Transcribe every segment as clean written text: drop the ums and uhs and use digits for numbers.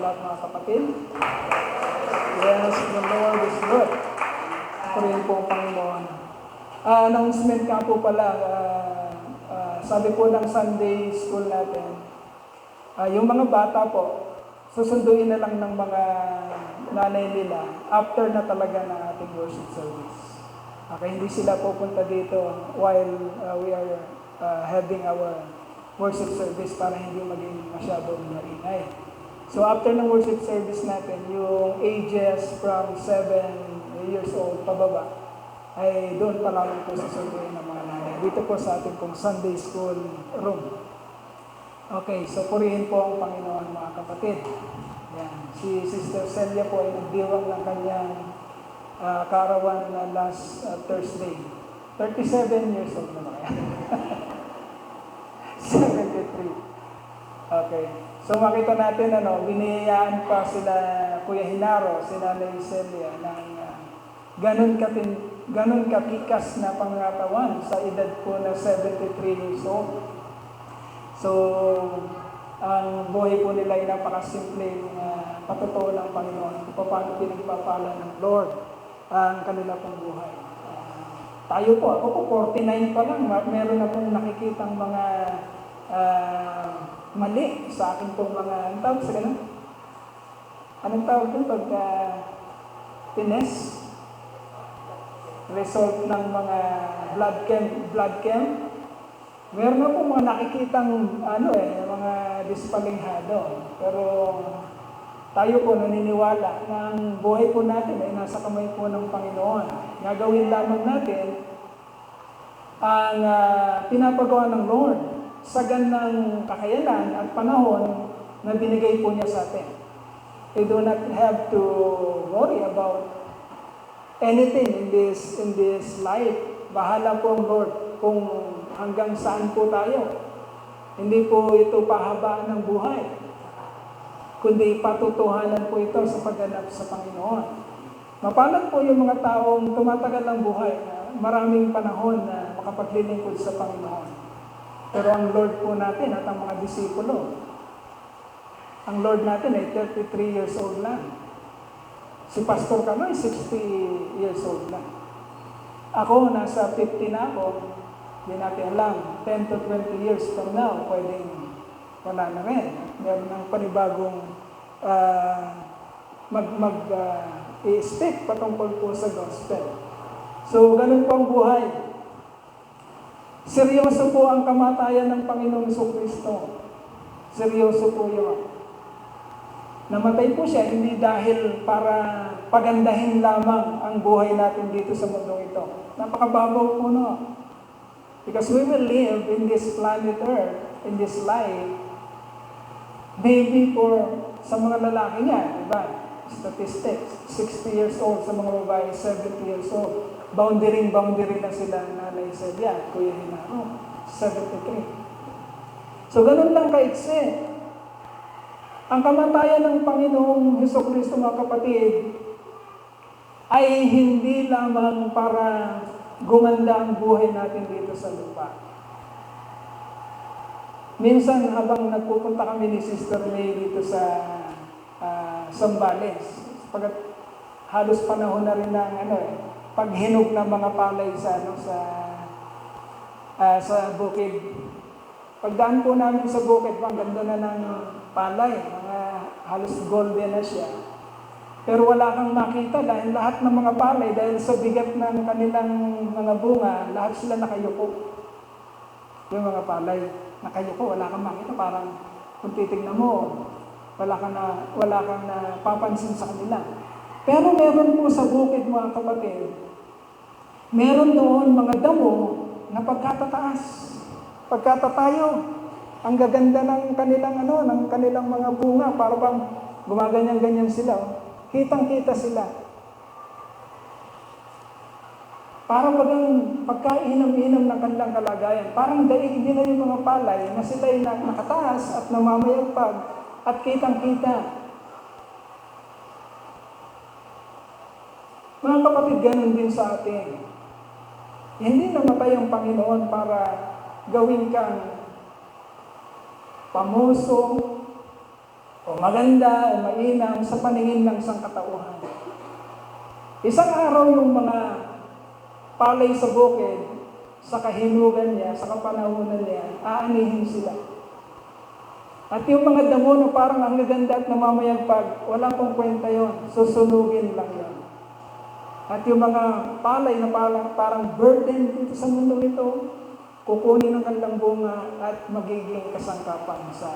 lahat mga kapatid. Yes, the Lord is good. Purihin po ang Panginoon. Announcement nga po pala, sabi po ng Sunday school natin, yung mga bata po, susunduin na lang ng mga nanay nila after na talaga ng ating worship service. Okay, hindi sila pupunta dito while we are having our worship service para hindi maging masyadong maingay. So after ng worship service natin, yung ages from 7 years old pababa, ay doon pa lamang po susunduin ng mga nanay. Dito po sa ating pong Sunday school room. Okay, so purihin po ang Panginoon mga kapatid. Yan. Si Sister Celia po ay nagdiwang ng kanyang karawan na last Thursday. 37 years old na ba kaya? 73. Okay. So makita natin, biniyayaan pa sila Kuya Hinaro, sila Nanay Celia, ng ganun kapikas na pangatawan sa edad po na 73 years old. So, ang buhay po nila ay napakasimpleng patutuo ng Panginoon kung paano pinagpapala ng Lord ang kanila pong buhay. Tayo po, ako po 49 pa lang, meron na pong nakikitang mga mali sa akin pong mga, anong tawag sa ganun? Anong tawag doon pagka tines? Result ng mga blood camp. Meron na po mga nakikitang mga dispalinghado. Pero tayo po naniniwala na ang buhay po natin ay nasa kamay po ng Panginoon. Gagawin lamang natin ang pinapagawa ng Lord sa ganang kakayanan at panahon na binigay po niya sa atin. We do not have to worry about anything in this life. Bahala po ang Lord kung hanggang saan po tayo. Hindi po ito pahabaan ng buhay, kundi patutuhanan po ito sa pagganap sa Panginoon. Mapalad po yung mga taong tumatagal ang buhay na maraming panahon na makapaglilingkod sa Panginoon. Pero ang Lord po natin at ang mga disipulo, ang Lord natin ay 33 years old lang. Si Pastor Kanoy, 60 years old lang. Ako, nasa 50 na ako. Hindi natin alam, 10 to 20 years from now, pwedeng wala na rin. Meron ng panibagong i-speak patungkol po sa gospel. So, ganun po ang buhay. Seryoso po ang kamatayan ng Panginoong Jesucristo. Seryoso po yun. Namatay po siya hindi dahil para pagandahin lamang ang buhay natin dito sa mundong ito. Napakababaw po no. Because we will live in this planet Earth, in this life, maybe sa mga lalaki niya, diba? Statistics, 60 years old, sa mga babae, 70 years old. Boundary na sila Nanay Celia, Kuya Hinaro, 73. So, ganun lang kaiksi. Ang kamatayan ng Panginoong Jesucristo, mga kapatid, ay hindi lamang para gumanda ang buhay natin dito sa lupa. Minsan, habang nagpupunta kami ni Sister May dito sa Zambales, halos panahon na rin ng paghinog ng mga palay sa bukid. Pagdaan po namin sa bukid, ang ganda na ng palay, mga halos golden na siya. Pero wala kang makita dahil lahat ng mga palay, dahil sa bigat ng kanilang mga bunga, lahat sila nakayuko. Yung mga palay, nakayuko, wala kang makita, parang kung titignan mo, wala kang na papansin sa kanila. Pero meron po sa bukid, mga kapatid, meron doon mga damo na pagkatatayo. Ang gaganda ng kanilang mga bunga, para bang gumaganyan-ganyan sila. Kitang-kita sila. Parang pagkainom-inom ng kanilang kalagayan. Parang daig din na yung mga palay na sila ay nakataas at namamayagpag at kitang-kita. Mga kapatid, ganun din sa atin. Hindi namatay ang Panginoon para gawin kang pamuso, o maganda o mainam sa paningin ng sangkatauhan. Isang araw yung mga palay sa bukid, sa kahinugan niya, sa kapanahunan niya, aanihin sila. At yung mga damo na parang ang gaganda at namamayagpag, wala pong kwenta yon, susunugin lang yon. At yung mga palay na parang burden dito sa mundo ito, kukunin ang kanilang bunga at magiging kasangkapan sa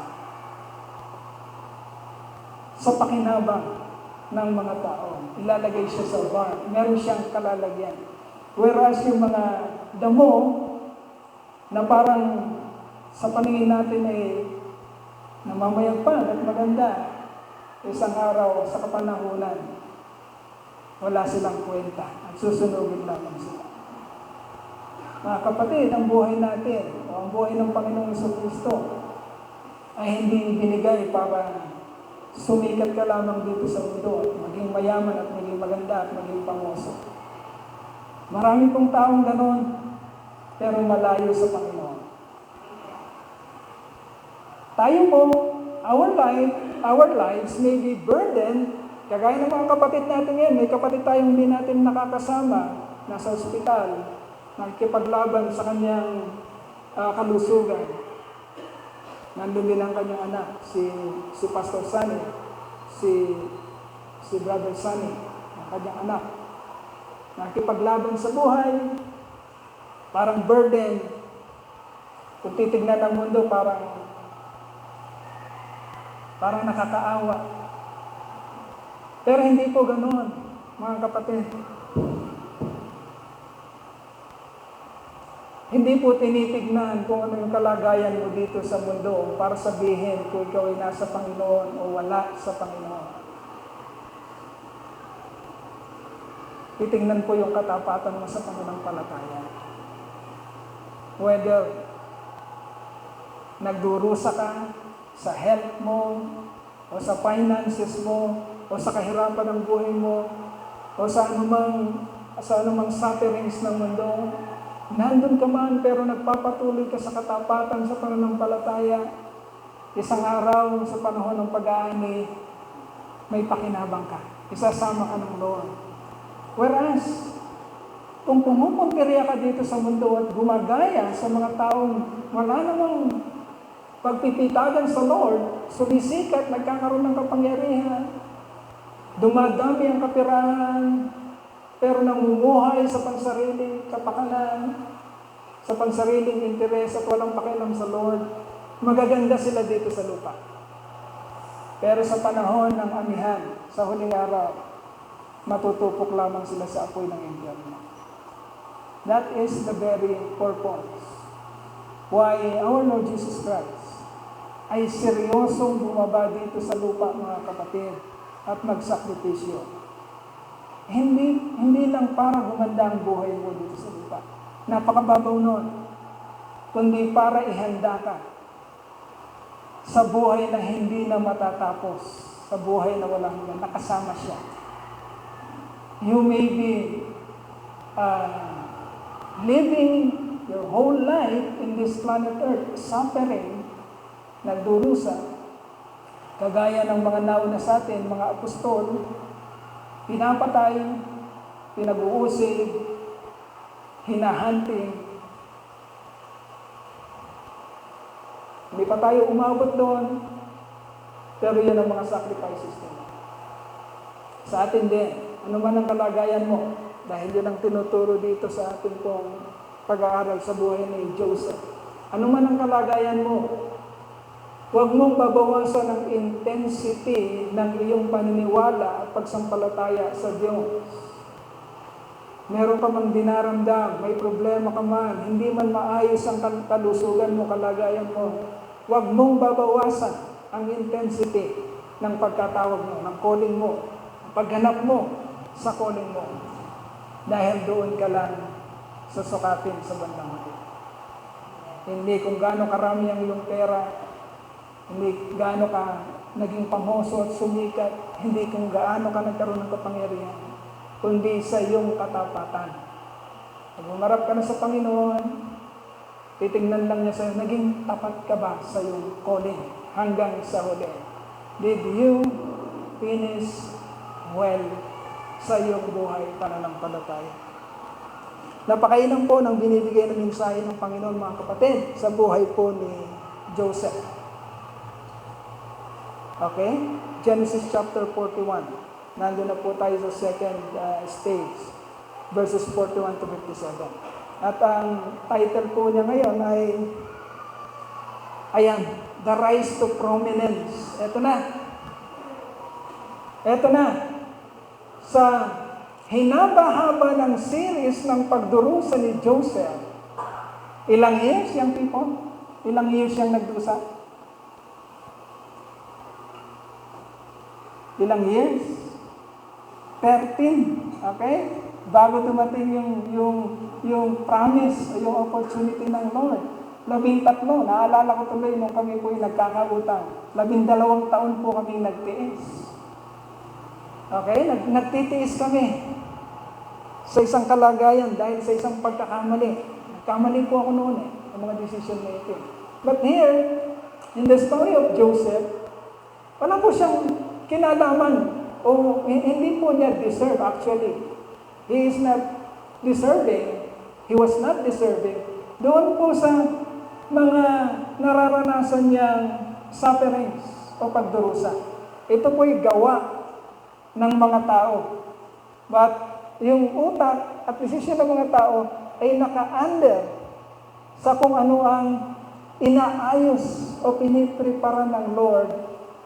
pakinabang ng mga tao. Ilalagay siya sa barn. Meron siyang kalalagyan. Whereas yung mga damo na parang sa paningin natin ay namamayagpag at maganda, isang araw sa kapanahunan, wala silang kwenta at susunugin lamang sila. Mga kapatid, ang buhay natin o ang buhay ng Panginoong Jesucristo ay hindi binigay para sumikat ka lamang dito sa mundo at maging mayaman at maging maganda at maging panguso. Marami pong taong ganon, pero malayo sa Panginoon. Tayo po, our lives may be burdened, kagaya ng mga kapatid natin ngayon, may kapatid tayong hindi natin nakakasama, nasa ospital, nakikipaglaban sa kanyang kalusugan. Nandun din ang kanyang anak, si Pastor Sunny, si Brother Sunny, ang kanyang anak. Nakikipaglaban sa buhay, parang burden. Kung titignan ng mundo, parang nakakaawa. Pero hindi po ganoon, mga kapatid. Hindi po tinitignan kung ano yung kalagayan mo dito sa mundo para sabihin kung ikaw ay nasa Panginoon o wala sa Panginoon. Titignan po yung katapatan mo sa pananampalataya. Whether nagdurusa ka sa health mo, o sa finances mo, o sa kahirapan ng buhay mo, o sa anumang sufferings ng mundo, nandun ka man pero nagpapatuloy ka sa katapatan sa pananampalataya, isang araw sa panahon ng pag-aani, may pakinabang ka. Isasama ka ng Lord. Whereas, kung pumupuntirya ka dito sa mundo at gumagaya sa mga taong wala namang pagpipitagan sa Lord, sumisikat, nagkakaroon ng kapangyarihan, dumadami ang kapirahan, pero namumuhay sa pansariling kapakanan, sa pansariling interes at walang pakialam sa Lord, magaganda sila dito sa lupa. Pero sa panahon ng amihan, sa huling araw, matutupok lamang sila sa apoy ng impyerno. That is the very purpose why our Lord Jesus Christ ay seryosong bumaba dito sa lupa, mga kapatid, at magsakripisyo. Hindi lang para gumanda ang buhay mo dito sa lupa. Napakababaw nun. Kundi para ihanda ka sa buhay na hindi na matatapos, sa buhay na walang hanggan, nakasama siya. You may be living your whole life in this planet Earth, suffering, nagdurusa, kagaya ng mga nauna sa atin, mga apostol, pinapatay, pinag-uusig, hinahunting. Hindi pa tayo umabot doon, pero yan ang mga sacrifices nila. Sa atin din, ano man ang kalagayan mo, dahil yun ang tinuturo dito sa ating pong pag-aaral sa buhay ni Joseph. Ano man ang kalagayan mo, huwag mong babawasan ang intensity ng iyong paniniwala at pagsampalataya sa Diyos. Meron ka mang dinaramdam, may problema ka man, hindi man maayos ang kalusugan mo, kalagayan mo, huwag mong babawasan ang intensity ng pagkatawag mo, ng calling mo, ng paghanap mo sa calling mo. Dahil doon ka lang susukatin sa bandang huli. Hindi kung gaano karami ang iyong pera, hindi gaano ka naging pamoso at sumikat, hindi kung gaano ka nagkaroon ng kapangyarihan, kundi sa iyong katapatan. Pag umarap ka na sa Panginoon, titingnan lang niya sa'yo, naging tapat ka ba sa iyong calling hanggang sa huli. did you finish well sa iyong buhay pananampalataya? Napakailan po ng binibigay ng mensahe ng Panginoon, mga kapatid, sa buhay po ni Joseph. Okay? Genesis chapter 41. Nandun na po tayo sa second stage, verses 41 to 57. At ang title po niya ngayon ay, ayan, The Rise to Prominence. Ito na. Ito na. Sa hinaba-haba ng series ng pagdurusa ni Joseph, ilang years yung people? Ilang years yung nagdusa? Ilang years? 13. Okay? Bago dumating yung promise, yung opportunity ng Lord. 13. Naalala ko tuloy nung kami po yung nagkakautang. 12 taon po kami nagtiis. Okay? Nagtitiis kami sa isang kalagayan dahil sa isang pagkakamali. Nagkamali po ako noon ang mga decision making. But here, in the story of Joseph, wala po siyang kinalaman o hindi po niya deserve actually. He is not deserving. He was not deserving. Doon po sa mga nararanasan niyang sufferings o pagdurusa. Ito po'y gawa ng mga tao. But yung utak at desisyon ng mga tao ay naka-under sa kung ano ang inaayos o piniprepara ng Lord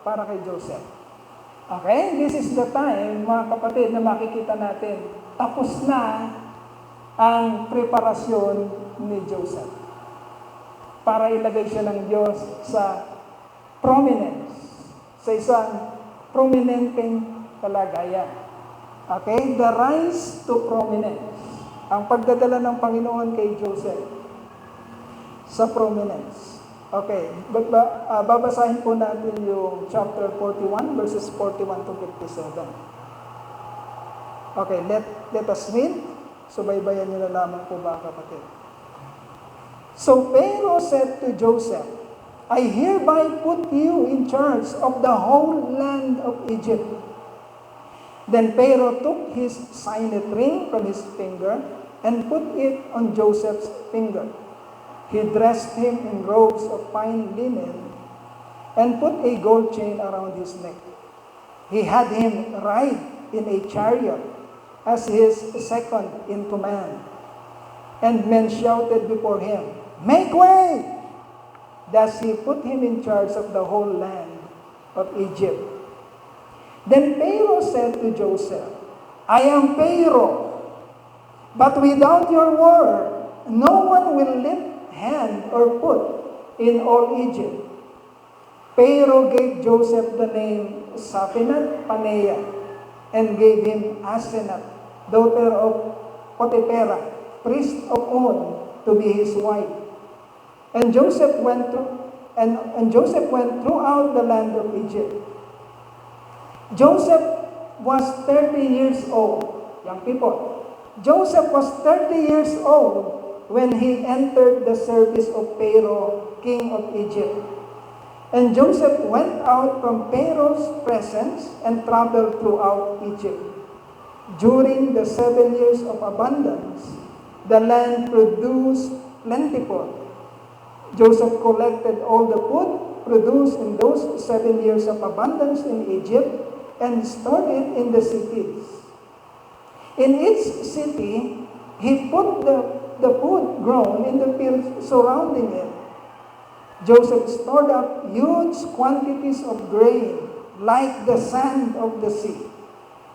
para kay Joseph. Okay? This is the time, mga kapatid, na makikita natin, tapos na ang preparasyon ni Joseph para ilagay siya ng Diyos sa prominence, sa isang prominenteng kalagayan. Okay? The rise to prominence. Ang pagdadala ng Panginoon kay Joseph sa prominence. Okay, babasahin po natin yung chapter 41, verses 41 to 57. Okay, let us read. Subaybayan niyo na lamang po ba, kapatid. So Pharaoh said to Joseph, I hereby put you in charge of the whole land of Egypt. Then Pharaoh took his signet ring from his finger and put it on Joseph's finger. He dressed him in robes of fine linen and put a gold chain around his neck. He had him ride in a chariot as his second in command. And men shouted before him, Make way! Thus he put him in charge of the whole land of Egypt. Then Pharaoh said to Joseph, I am Pharaoh, but without your word, no one will lift hand or foot in all Egypt. Pharaoh gave Joseph the name Zaphenath-Paneah and gave him Asenath, daughter of Potiphera, priest of On, to be his wife. And Joseph went throughout the land of Egypt. Joseph was 30 years old. Young people, Joseph was 30 years old when he entered the service of Pharaoh, king of Egypt. And Joseph went out from Pharaoh's presence and traveled throughout Egypt. During the 7 years of abundance, the land produced plentiful. Joseph collected all the food produced in those 7 years of abundance in Egypt and stored it in the cities. In each city, he put the food grown in the fields surrounding it. Joseph stored up huge quantities of grain, like the sand of the sea.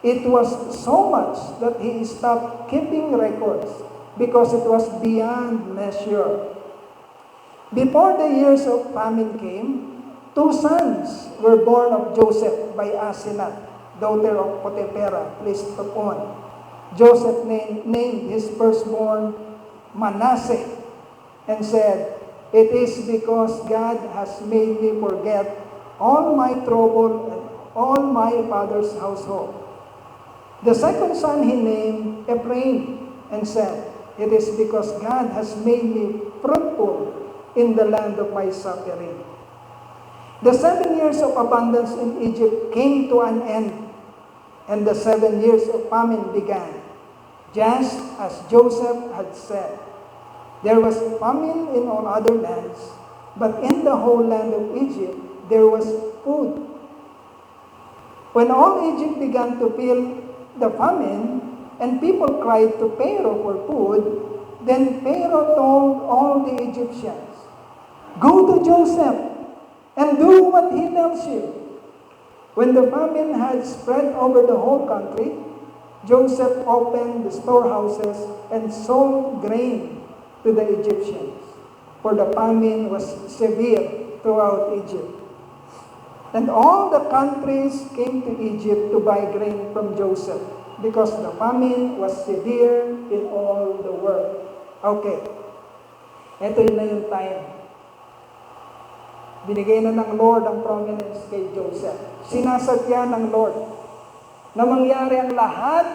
It was so much that he stopped keeping records because it was beyond measure. Before the years of famine came, 2 sons were born of Joseph by Asenath, daughter of Potiphera, priest of On. Joseph named his firstborn Manasseh and said, It is because God has made me forget all my trouble and all my father's household. The second son he named Ephraim and said, It is because God has made me fruitful in the land of my suffering. The 7 years of abundance in Egypt came to an end, and the 7 years of famine began, just as Joseph had said. There was famine in all other lands, but in the whole land of Egypt there was food. When all Egypt began to feel the famine, and people cried to Pharaoh for food, then Pharaoh told all the Egyptians, "Go to Joseph and do what he tells you." When the famine had spread over the whole country, Joseph opened the storehouses and sold grain to the Egyptians, for the famine was severe throughout Egypt. And all the countries came to Egypt to buy grain from Joseph, because the famine was severe in all the world. Okay. Ito yun na yung time. Binigay na ng Lord ang prominence kay Joseph. Sinasadya ng Lord na mangyari ang lahat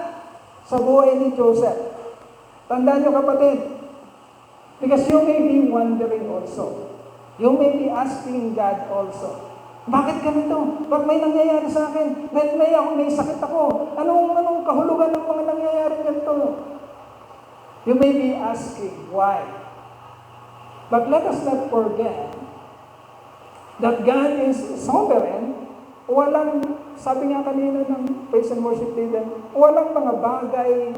sa buhay ni Joseph. Tandaan nyo kapatid, because you may be wondering also. You may be asking God also, bakit ganito? Pag may nangyayari sa akin, may sakit ako, anong kahulugan ng mga nangyayari ganito? You may be asking, why? But let us not forget that God is sovereign. Walang, sabi nga kanina ng praise and worship leader, walang mga bagay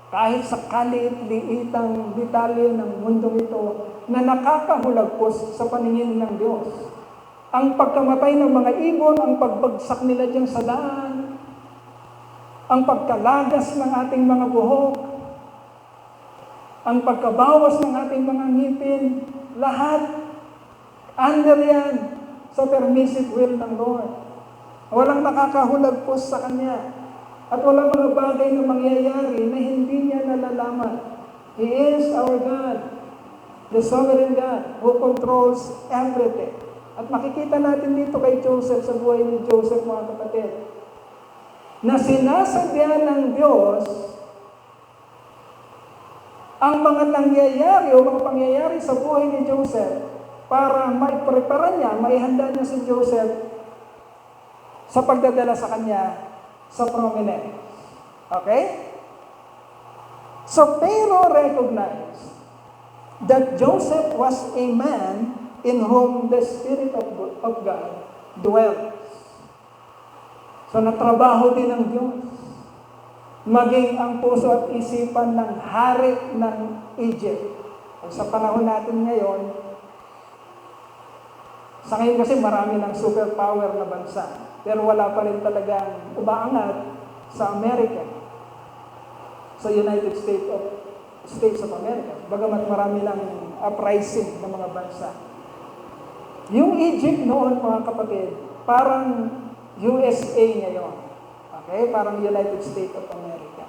kahit sa kaliit-liitang detalye ng mundong ito na nakakahulagpos sa paningin ng Diyos. Ang pagkamatay ng mga ibon, ang pagbagsak nila dyan sa daan, ang pagkalagas ng ating mga buhok, ang pagkabawas ng ating mga ngipin, lahat under yan sa permissive will ng Lord. Walang nakakahulagpos sa Kanya. At walang mga bagay na mangyayari na hindi niya nalalaman. He is our God, the sovereign God who controls everything. At makikita natin dito kay Joseph, sa buhay ni Joseph, mga kapatid, na sinasadya ng Diyos ang mga nangyayari o mga pangyayari sa buhay ni Joseph para maiprepara niya, maihanda niya si Joseph sa pagdadala sa kanya sa prominence. Okay? So Pharaoh recognized that Joseph was a man in whom the Spirit of God dwells. So natrabaho din ng Diyos maging ang puso at isipan ng hari ng Egypt. Sa panahon natin ngayon, sa ngayon kasi marami ng superpower na bansa, pero wala pa rin talagang umaangat sa Amerika, sa United States of America, bagamat marami ng uprising ng mga bansa. Yung Egypt noon, mga kapatid, parang USA ngayon. Okay? Parang United States of America.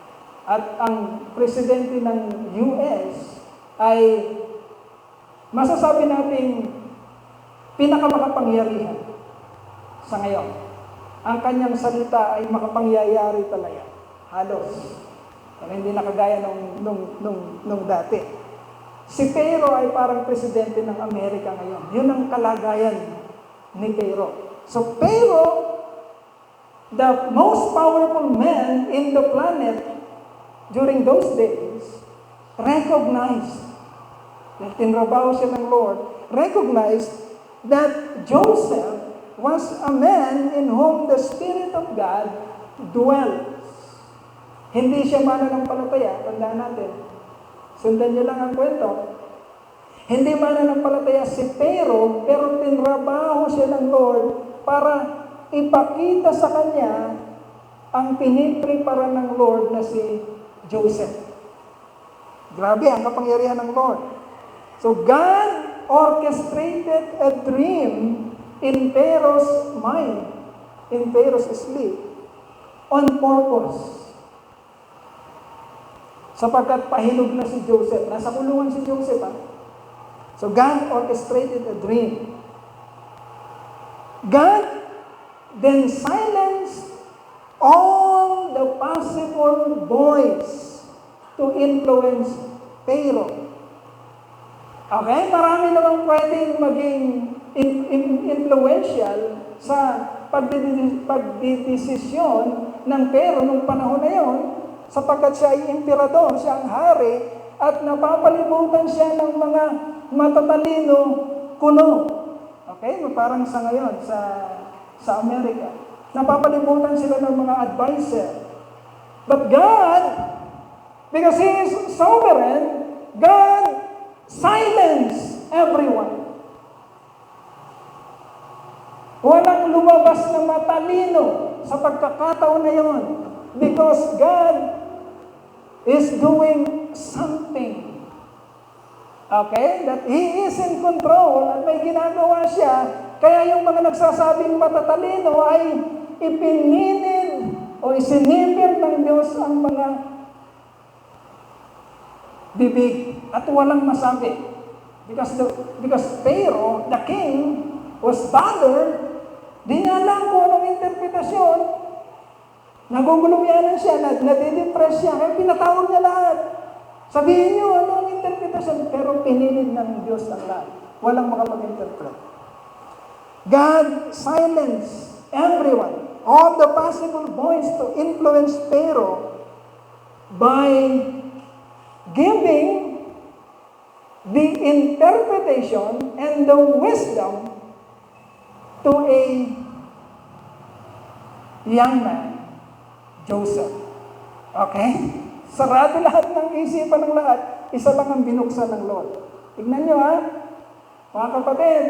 At ang presidente ng US ay masasabi natin pinakamakapangyarihan sa ngayon. Ang kanyang salita ay makapangyayari talaga. Halos. Pero hindi nakagaya nung dati. Si Pharaoh ay parang presidente ng Amerika ngayon. Yun ang kalagayan ni Pharaoh. So Pharaoh, the most powerful man in the planet during those days, recognized, na tinrabaho siya ng Lord, recognized that Joseph was a man in whom the Spirit of God dwells. Hindi siya mananampalataya, tandaan natin. Sundan niyo lang ang kwento. Hindi mananampalataya si Pharaoh, pero tinrabaho siya ng Lord para ipakita sa kanya ang piniprepara ng Lord na si Joseph. Grabe ang kapangyarihan ng Lord. So God orchestrated a dream in Pharaoh's mind, in Pharaoh's sleep, on purpose. Sapagkat pahinog na si Joseph. Nasa kulungan si Joseph. So God orchestrated a dream. God then silenced all the possible voice to influence Pharaoh. Okay? Marami namang pwedeng maging influential sa pagdidesisyon ng Pero nung panahon na yon, sapagkat siya ay emperador, siya ang hari, at napapalibutan siya ng mga matatalino kuno. Okay? Parang sa ngayon, sa Amerika. Napapalibutan sila ng mga advisor. But God, because He is sovereign, God silenced everyone. Walang lumabas na matalino sa pagkakataon na yon. Because God is doing something. Okay? That He is in control at may ginagawa siya. Kaya yung mga nagsasabing matatalino ay ipinilid o isinipir ng Diyos ang mga bibig at walang masabi. Because Pharaoh, the king, was bothered. Di niya alam kung anong interpretasyon. Naguguluyanan siya, nadidepress siya, kaya pinatawag niya lahat. Sabihin niyo, anong interpretasyon? Pero pinilid ng Diyos ang lahat. Walang makapag-interpret. God silenced everyone, all the possible voice to influence Pharaoh by giving the interpretation and the wisdom to a young man, Joseph. Okay? Sarado lahat ng isipan ng lahat. Isa lang ang binuksan ng Lord. Tignan nyo mga kapatid.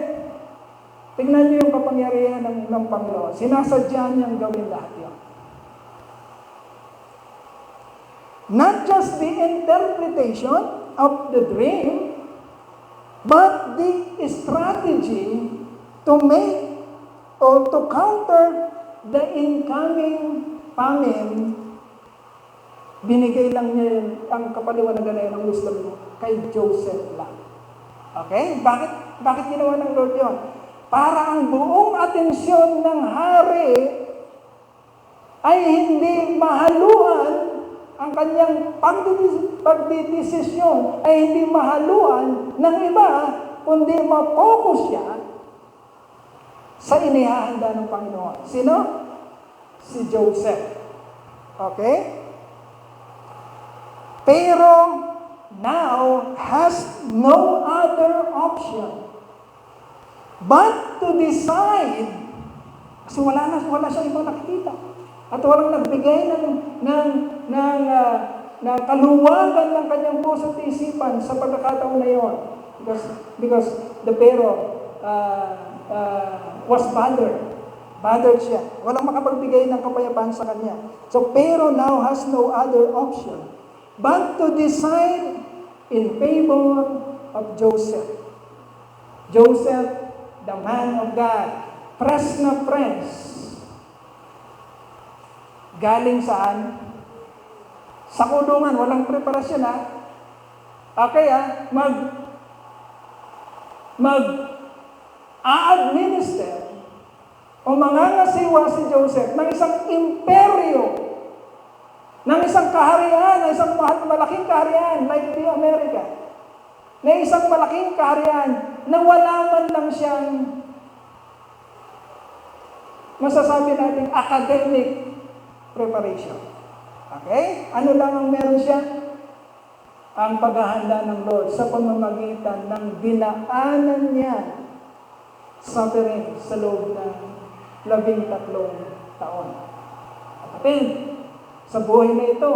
Tignan nyo yung kapangyarihan ng Panginoon. Sinasadya niyang gawin lahat yun. Not just the interpretation of the dream, but the strategy to make or to counter the incoming famine. Binigay lang niya ang kapaliwanagan na yun ng wisdom kay Joseph lang. Okay? Bakit ginawa ng Lord yun? Para ang buong atensyon ng hari ay hindi mahaluan, ang kanyang pagdidesisyon ay hindi mahaluan ng iba, kundi ma-focus siya sa inihahanda ng Panginoon. Sino? Si Joseph. Okay? Pero now has no other option but to decide, kasi wala siyang ibang nakikita. At walang nagbigay ng kaluwagan ng kanyang puso at isipan sa pagkakataon na yon. Because the Pharaoh was bothered. Bothered siya. Walang makapagbigay ng kapayapaan sa kanya. So Pharaoh now has no other option but to decide in favor of Joseph. Joseph, the man of God, press na press. Galing saan? Sa kulungan, walang preparasyon Okay mag-a-administer o mangangasiwa si Joseph ng isang imperyo, ng isang kaharian, ng isang malaking kaharian like the America, na isang malaking kaharian na wala man lang siyang masasabi natin academic preparation. Okay? Ano lang ang meron siya? Ang paghahanda ng Lord sa pamamagitan ng dinaanan niya suffering sa loob ng 13 taon. Kapatid, sa buhay na ito,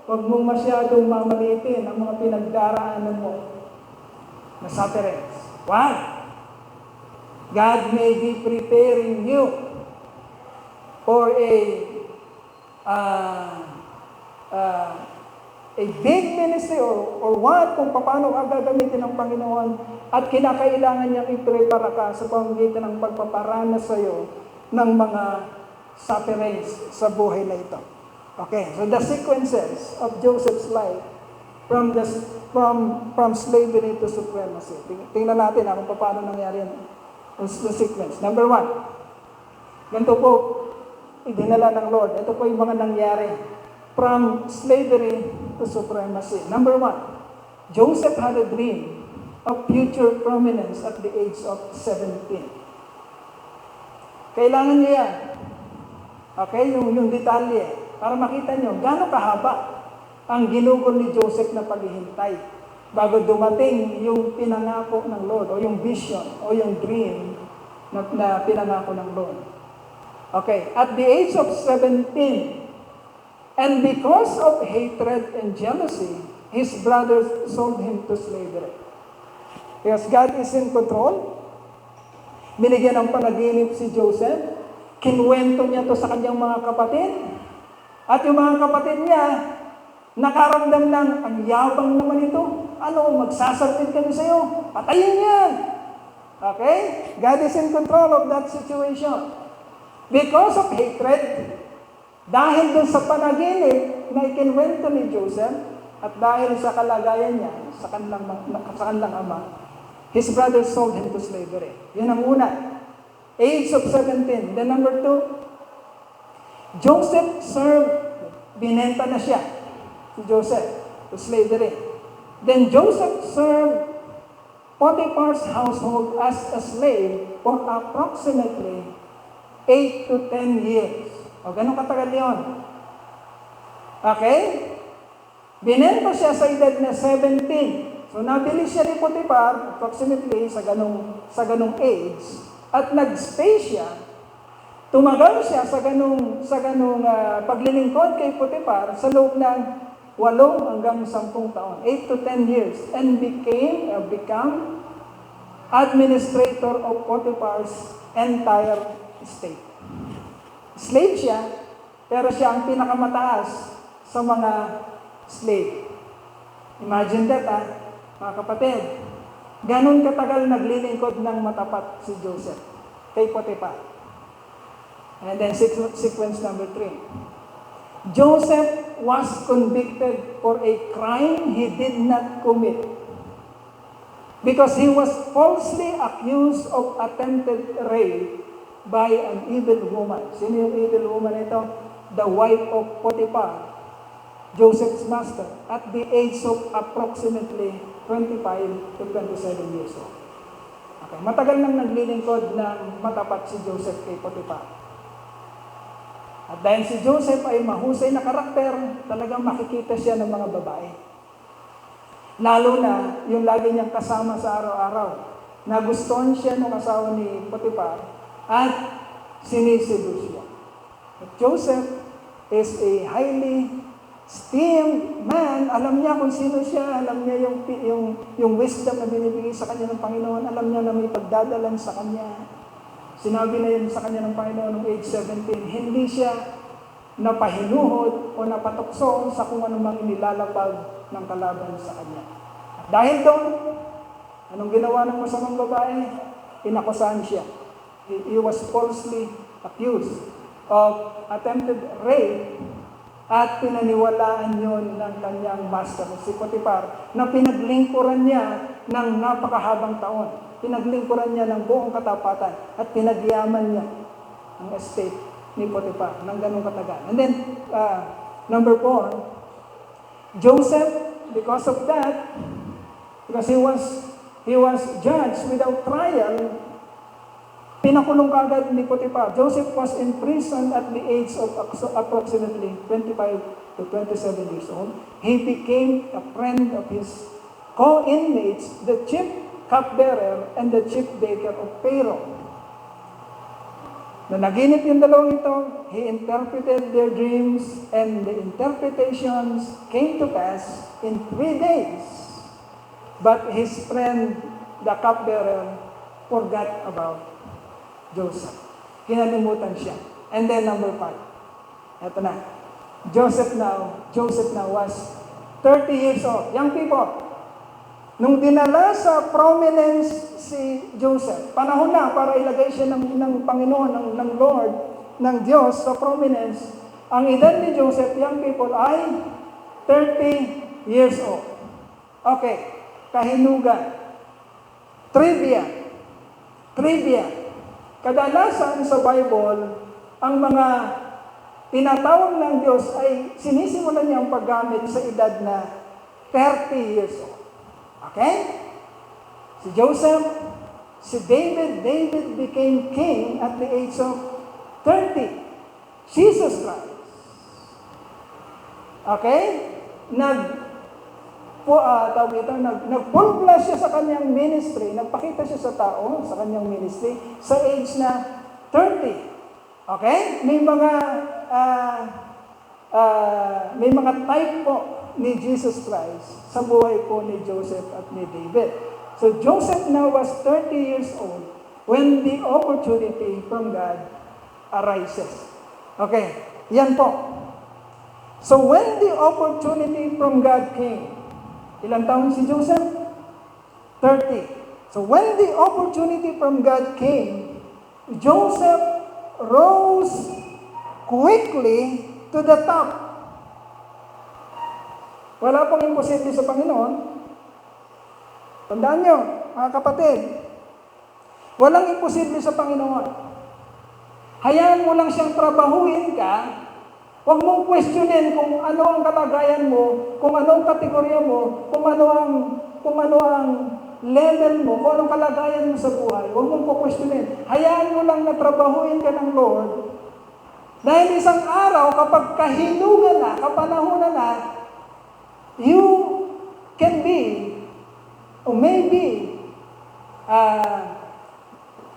huwag mong masyadong mamalitin ang mga pinagdaraanan mo na sufferings. Why? God may be preparing you for a big ministry or what, kung paano ka gagamitin ng Panginoon at kinakailangan niyang i-prepare ka sa pamamagitan ng pagpaparanas sa iyo ng mga sufferings sa buhay na ito. Okay, so the sequences of Joseph's life from slavery to supremacy. Tingnan natin kung paano nangyari yan. The sequence. Number 1, ganito po, idinala ng Lord. Ito po yung mga nangyari from slavery to supremacy. Number 1, Joseph had a dream of future prominence at the age of 17. Kailangan niyo yan. Okay, yung detalye. Para makita niyo, gaano kahaba ang ginugol ni Joseph na paghihintay bago dumating yung pinangako ng Lord o yung vision o yung dream na pinangako ng Lord. Okay, at the age of 17, and because of hatred and jealousy, his brothers sold him to slavery. Because God is in control, binigyan ng panaginip si Joseph, kinuwento niya to sa kanyang mga kapatid, at yung mga kapatid niya, nakaramdam ng, ang yabang naman ito, magsasarpid kami sa'yo, patayin yan. Okay? God is in control of that situation. Because of hatred, dahil dun sa panaginip na ikinwento ni Joseph, at dahil sa kalagayan niya, sa kanilang ama, his brothers sold him to slavery. Yun ang una. Age of 17. Then number 2, Joseph served, binenta na siya, si Joseph, to slavery. Then Joseph served Potiphar's household as a slave for approximately 8 to 10 years. O, ganun katagal yun. Okay? Binenta siya sa edad na 17. So, nabili siya ni Potiphar, approximately, sa ganung age, at nag-stay siya, tumagal siya sa ganung paglilingkod kay Potiphar sa loob ng 8 hanggang 10 taon, 8 to 10 years, and become administrator of Potiphar's entire estate. Slave siya, pero siya ang pinakamataas sa mga slave. Imagine that, mga kapatid. Ganon katagal naglilingkod ng matapat si Joseph kay Potiphar. And then sequence number 3. Joseph was convicted for a crime he did not commit because he was falsely accused of attempted rape by an evil woman. Sino yung evil woman ito? The wife of Potiphar, Joseph's master, at the age of approximately 25 to 27 years old. Okay, matagal nang naglilingkod ng matapat si Joseph kay Potiphar. At dahil si Joseph ay mahusay na karakter, talagang makikita siya ng mga babae. Lalo na yung lagi niyang kasama sa araw-araw. Nagustuhan siya ng asawa ni Potiphar at siniseduce siya. But Joseph is a highly esteemed man. Alam niya kung sino siya, alam niya yung wisdom na binibigay sa kanya ng Panginoon, alam niya na may pagdadalan sa kanya. Sinabi na yun sa kanya ng Panginoon noong age 17, hindi siya napahinuhod o napatukso sa kung anumang inilalapag ng kalaban sa kanya. At dahil doon, anong ginawa ng masamang babae? Inakusahan siya. He was falsely accused of attempted rape at pinaniwalaan yun ng kanyang master, si Potiphar, na pinaglingkuran niya ng napakahabang taon. Pinaglingkuran niya ng buong katapatan at pinagyaman niya ang estate ni Potiphar ng ganong katagal. And then, number 4, Joseph, because of that, because he was judged without trial, pinakulong kagad ni Potiphar. Joseph was in prison at the age of approximately 25 to 27 years old. He became a friend of his co-inmates, the chief cupbearer and the chief baker of Pharaoh. Na naginip yung dalawang ito, he interpreted their dreams, and the interpretations came to pass in 3 days. But his friend, the cupbearer, forgot about Joseph. Kinalimutan siya. And then number 5. Ito na. Joseph now was 30 years old. Young people, nung dinala sa prominence si Joseph, panahon na para ilagay siya ng Panginoon, ng Lord, ng Diyos sa prominence, ang edad ni Joseph, young people, ay 30 years old. Okay, kahinugan. Trivia. Kadalasan sa Bible, ang mga tinatawag ng Diyos ay sinisimulan niya ang paggamit sa edad na 30 years old. Okay? Si Joseph, si David became king at the age of 30. Jesus Christ. Okay? Nagpulbla siya sa kanyang ministry, nagpakita siya sa tao, sa kanyang ministry, sa age na 30. Okay? May mga type po ni Jesus Christ sa buhay po ni Joseph at ni David. So Joseph now was 30 years old when the opportunity from God arises. Okay, yan po. So when the opportunity from God came, ilang taon si Joseph? 30. So when the opportunity from God came, Joseph rose quickly to the top. Wala pong imposible sa Panginoon. Tandaan nyo, mga kapatid, walang imposible sa Panginoon. Hayaan mo lang siyang trabahuin ka. Huwag mong questionin kung ano ang kalagayan mo, kung ano ang kategorya mo, kung ano ang level mo, kung anong kalagayan mo sa buhay. Huwag mong questionin. Hayaan mo lang na trabahuin ka ng Lord. Dahil isang araw, kapag kahinugan na, kapanahunan na, you can be, or maybe,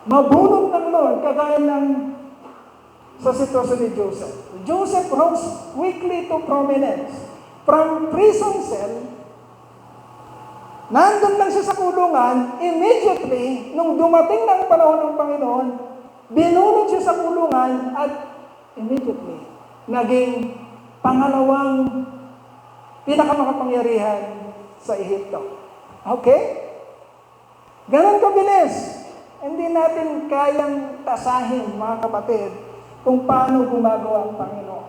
mabulong ng Lord, kagaya ng sa sitwasyon ni Joseph. Joseph rose quickly to prominence. From prison cell, nandun lang siya sa kulungan, immediately, nung dumating na ang panahon ng Panginoon, binulog siya sa kulungan at immediately, naging pangalawang pinakamakapangyarihan sa Ehipto. Okay? Ganon kabilis. Hindi natin kayang tasahin, mga kapatid, kung paano gumagawa ang Panginoon.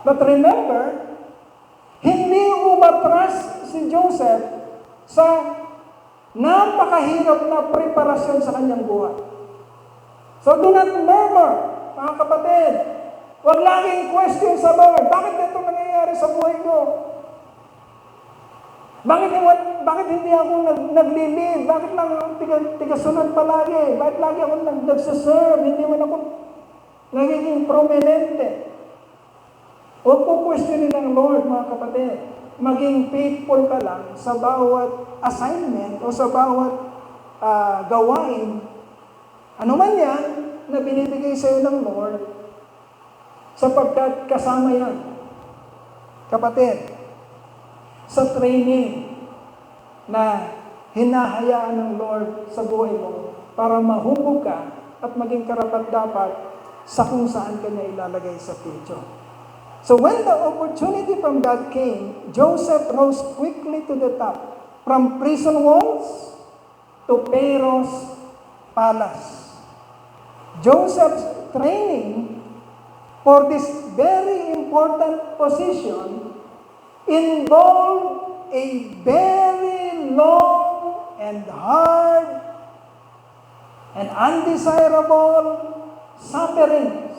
But remember, hindi umatras si Joseph sa napakahirap na preparasyon sa kanyang buhay. So do not murmur, mga kapatid. Huwag laging question sa Lord, bakit ito nangyayari sa buhay ko? Bakit hindi ako naglilid? Bakit lang tigasunod palagi? Bakit lagi ako nagsaserve? Hindi man ako nagiging prominente. Huwag po questionin ng Lord, mga kapatid. Maging faithful ka lang sa bawat assignment o sa bawat gawain. Ano man yan na binibigay sa iyo ng Lord, sapagkat kasama yan. Kapatid, sa training na hinahayaan ng Lord sa buhay mo para mahubog ka at maging karapat-dapat sa kung saan ka niya ilalagay sa future. So when the opportunity from God came, Joseph rose quickly to the top, from prison walls to Pharaoh's palace. Joseph's training for this very important position involved a very long and hard and undesirable sufferings.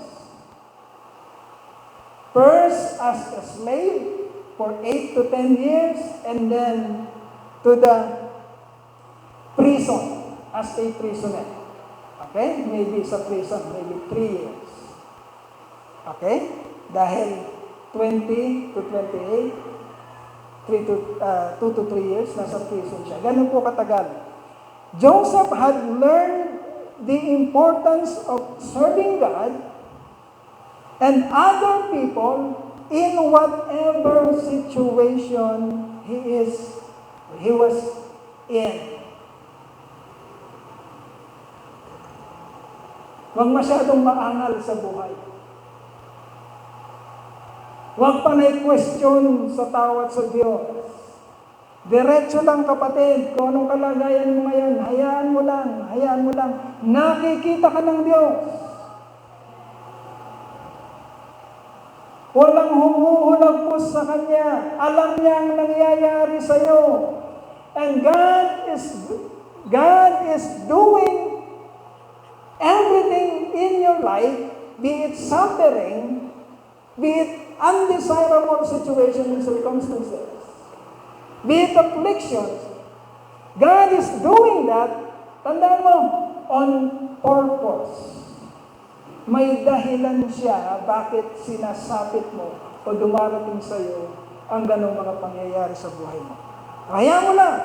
First as a slave for 8 to 10 years, and then to the prison as a prisoner. Okay? Maybe sa prison, maybe 3 years. Okay? Dahil 20 to 28, 2 to 3 years, nasa prison siya. Ganun po katagal. Joseph had learned the importance of serving God and other people in whatever situation he was in. Huwag masyadong maangal sa buhay. Huwag panay question sa tao at sa Diyos. Diretso lang, kapatid, kung anong kalagayan mo ngayon, hayaan mo lang. Nakikita ka ng Diyos. Walang humuhulagpos sa Kanya. Alam niya ang nangyayari sa iyo. And God is doing everything in your life, be it suffering, be it undesirable situation and circumstances, be it afflictions, God is doing that, tandaan mo, on purpose. May dahilan siya bakit sinasapit mo o dumarating sa iyo ang ganong mga pangyayari sa buhay mo. Kaya mo lang.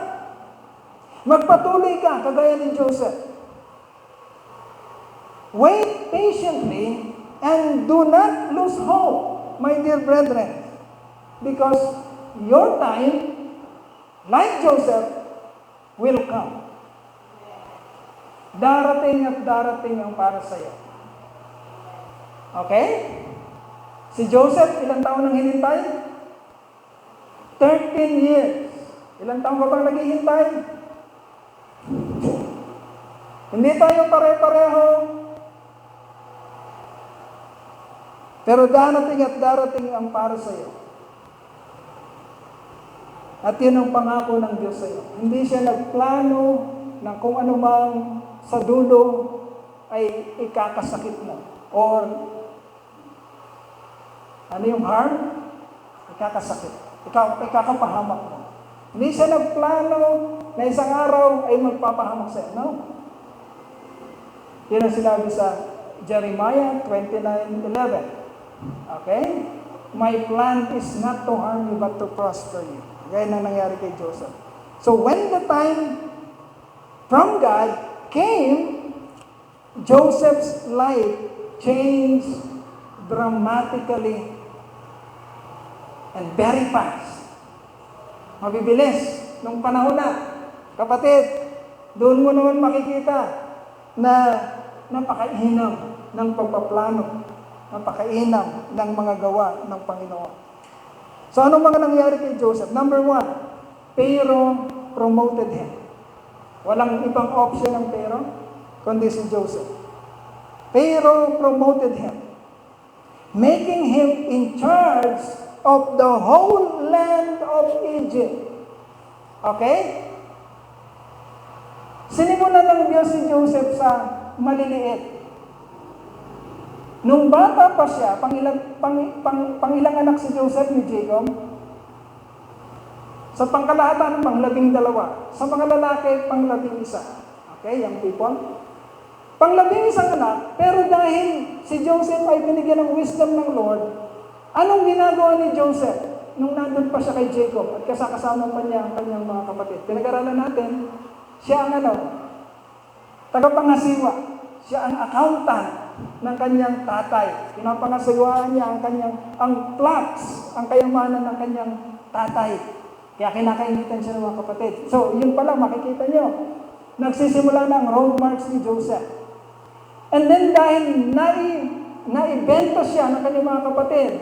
Magpatuloy ka, kagaya ni Joseph. Wait patiently and do not lose hope, my dear brethren. Because your time, like Joseph, will come. Darating at darating ang para sa iyo. Okay? Si Joseph, ilang taon nang hinintay? 13 years. Ilang taon ka bang naghihintay? Hindi tayo pare-pareho. Pero darating at darating ang para sa iyo. At yun ang pangako ng Diyos sa iyo. Hindi siya nagplano ng kung ano mang sa dulo ay ikakasakit mo. Or ano yung harm? Ikakasakit. Ikakapahamak mo. Hindi siya nagplano na isang araw ay magpapahamak sa iyo. No. Yan ang sinabi sa Jeremiah 29:11. Okay? My plan is not to harm you but to prosper you. Gaya na nangyari kay Joseph. So when the time from God came, Joseph's life changed dramatically and very fast. Mabibilis. Nung panahon na, kapatid, doon mo naman makikita na napakainam ng pagpaplano, napakainam ng mga gawa ng Panginoon. So anong mga nangyari kay Joseph? Number 1, Pharaoh promoted him. Walang ibang option ng Pharaoh, kundi si Joseph. Pharaoh promoted him, making him in charge of the whole land of Egypt. Okay? Sinimulan ng Diyos si Joseph sa maliliit. Nung bata pa siya, pangilang anak si Joseph ni Jacob? Sa pangkalahatan, pang-12. Sa mga lalaki, pang-11. Okay, young people? Pang-11 anak, pero dahil si Joseph ay binigyan ng wisdom ng Lord, anong ginagawa ni Joseph nung nandun pa siya kay Jacob at kasama pa niya ang kanyang mga kapatid? Pinag-aralan natin, siya ang tagapangasiwa. Siya ang accountant ng kanyang tatay. Pinapangasiwaan niya ang flocks, ang kayamanan ng kanyang tatay. Kaya kinakainitan siya ng mga kapatid. So, yun pala, makikita nyo. Nagsisimula na ang road march ni Joseph. And then dahil naibento siya ng kanyang mga kapatid,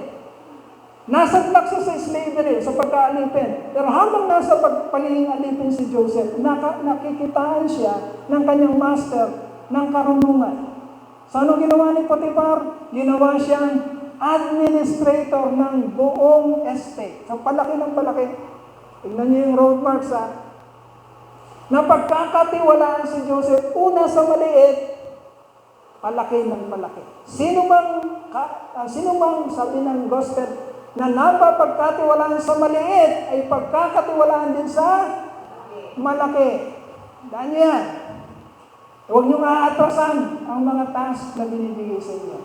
nasa flux sa slavery, sa pagkaalipin. Pero habang nasa pagiging alipin si Joseph, nakikitaan siya ng kanyang master ng karunungan. So ano ginawa ni Potiphar? Ginawa siyang administrator ng buong estate. So palaki ng palaki. Tignan niyo yung road marks Napagkakatiwalaan si Joseph, una sa maliit, palaki ng palaki. Sino mang sabi ng gospel, na napapagkatiwalaan sa maliit, ay pagkakatiwalaan din sa malaki. Dahil yan. Huwag niyong aatrasan ang mga task na binibigay sa inyo.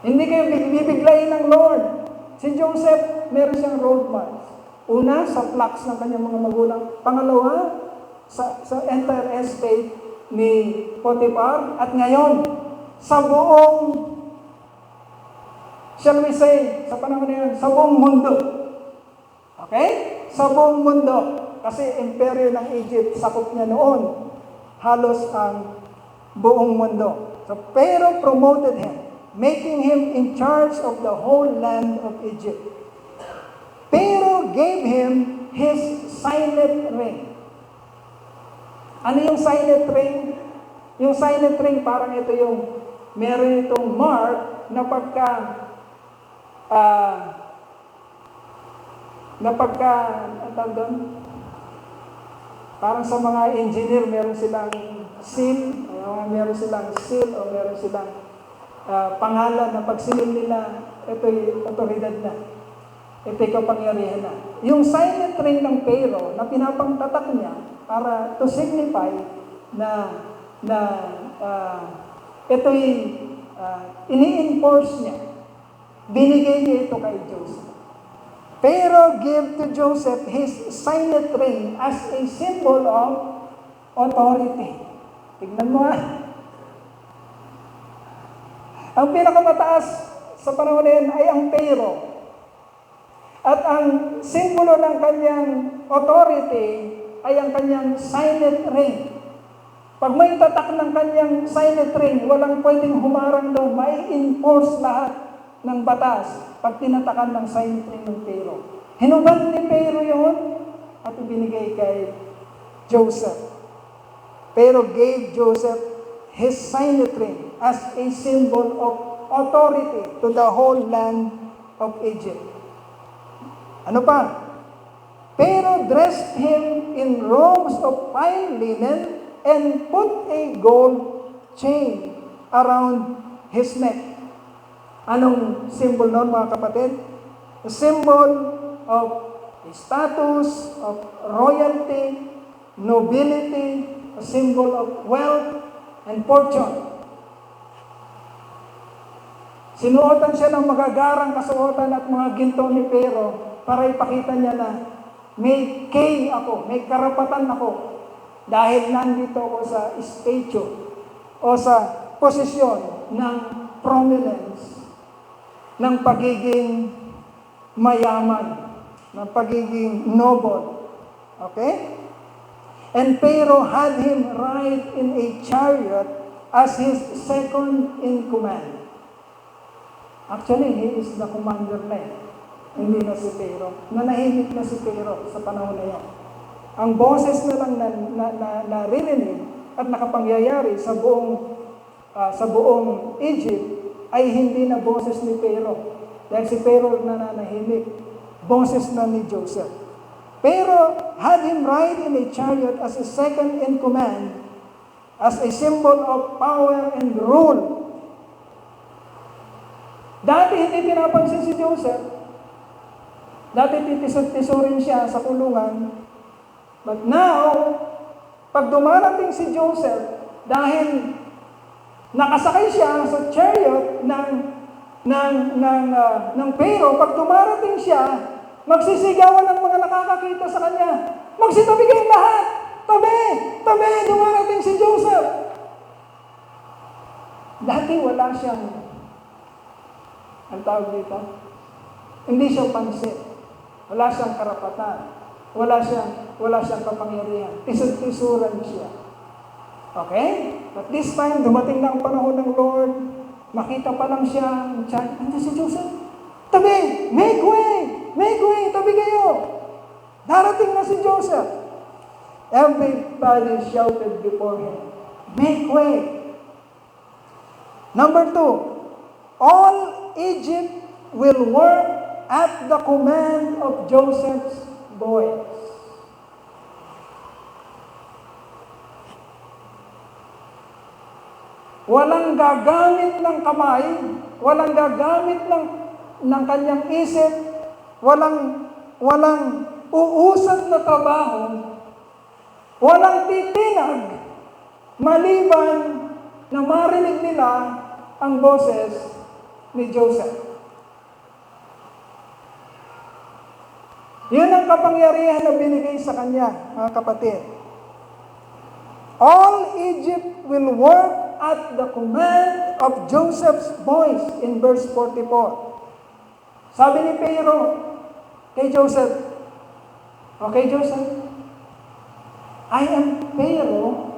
Hindi kayo bibiglayin ng Lord. Si Joseph, meron siyang roadmap. Una, sa flocks ng kanyang mga magulang. Pangalawa, sa entire estate ni Potiphar. At ngayon, sa buong, shall we say, sa panahon na yun, sa buong mundo. Okay? Sa buong mundo. Kasi imperyo ng Egypt, sakop niya noon. Halos ang buong mundo. So Pharaoh promoted him, making him in charge of the whole land of Egypt. Pharaoh gave him his signet ring. Ano yung signet ring? Yung signet ring, parang ito yung, meron itong mark na parang sa mga engineer, meron silang seal, o meron silang pangalan na pag sinil nila, ito yung otoridad na. Ito'y kapangyarihan na. Yung signet ring ng Pharaoh na pinapangtatak niya para to signify na ito'y ini-enforce niya. Binigay niya ito kay Joseph. Pharaoh gave to Joseph his signet ring as a symbol of authority. Tignan mo Ang pinakamataas sa panahon na yan ay ang Pharaoh. At ang simbolo ng kanyang authority ay ang kanyang signet ring. Pag may tatak ng kanyang signet ring, walang pwedeng humarang doon. May enforce lahat ng batas pag tinatakan ng signet ring ng Pharaoh. Hinubad ni Pharaoh yun at ibinigay kay Joseph. Pharaoh gave Joseph his signet ring as a symbol of authority to the whole land of Egypt. Ano pa? Pharaoh dressed him in robes of fine linen and put a gold chain around his neck. Anong symbol nun, mga kapatid? A symbol of status, of royalty, nobility, a symbol of wealth and fortune. Sinuotan siya ng magagarang kasuotan at mga ginto ni Pharaoh para ipakita niya na may king ako, may karapatan ako dahil nandito ako sa statue o sa posisyon ng prominence, ng pagiging mayaman, ng pagiging noble. Okay? And Pharaoh had him ride in a chariot as his second in command. Actually, he is the commander na hindi na si Pharaoh. Nanahimik na si Pharaoh sa panahon na yan. Ang boses na lang naririnig at nakapangyayari sa buong Egypt ay hindi na boses ni Pharaoh. Dahil si Pharaoh nananahimik. Boses na ni Joseph. Pharaoh had him ride in a chariot as a second in command, as a symbol of power and rule. Dati hindi pinapansin si Joseph. Dati titisod-tisorin siya sa kulungan. But now, pag dumarating si Joseph, dahil nakasakay siya sa chariot ng Pharaoh, pag dumarating siya, magsisigawan ng mga nakakakita sa kanya. Magsitabi kayong lahat! Tabi! Tabi! Dumarating si Joseph! Dati wala siyang, ang tawag dito, hindi siya pansin. Wala siyang karapatan. Wala siyang kapangyarihan. Tisod-tisuran siya. Okay? But this time, dumating na ang panahon ng Lord. Makita pa lang siya. Nandiyan si Joseph. Tabi! Make way! Make way! Tabi kayo! Darating na si Joseph. Everybody shouted before him. Make way! Number 2, all Egypt will work at the command of Joseph's boys. Walang gagamit ng kamay, walang gagamit ng kanyang isip, walang uusad na trabaho, walang titinag, maliban na marinig nila ang boses ni Joseph. Yun ang kapangyarihan na binigay sa kanya, mga kapatid. All Egypt will work at the command of Joseph's boys in verse 44. Sabi ni Pharaoh kay Joseph, okay Joseph, I am Pharaoh.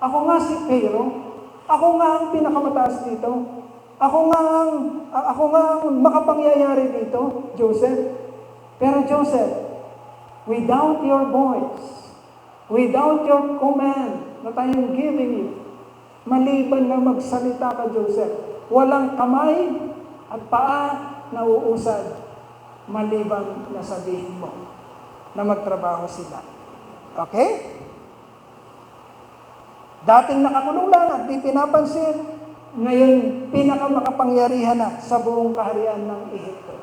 Ako nga si Pharaoh. Ako nga ang pinakamataas dito. Ako nga ang makapangyayari dito, Joseph. Pero Joseph, without your voice, without your command that I am giving you, maliban na magsalita ka, Joseph, walang kamay at paa na uusad, maliban na sabihin mo na magtrabaho sila. Okay? Dating nakakulong lang at di pinapansin, ngayon pinakamakapangyarihan na sa buong kaharian ng Ehipto.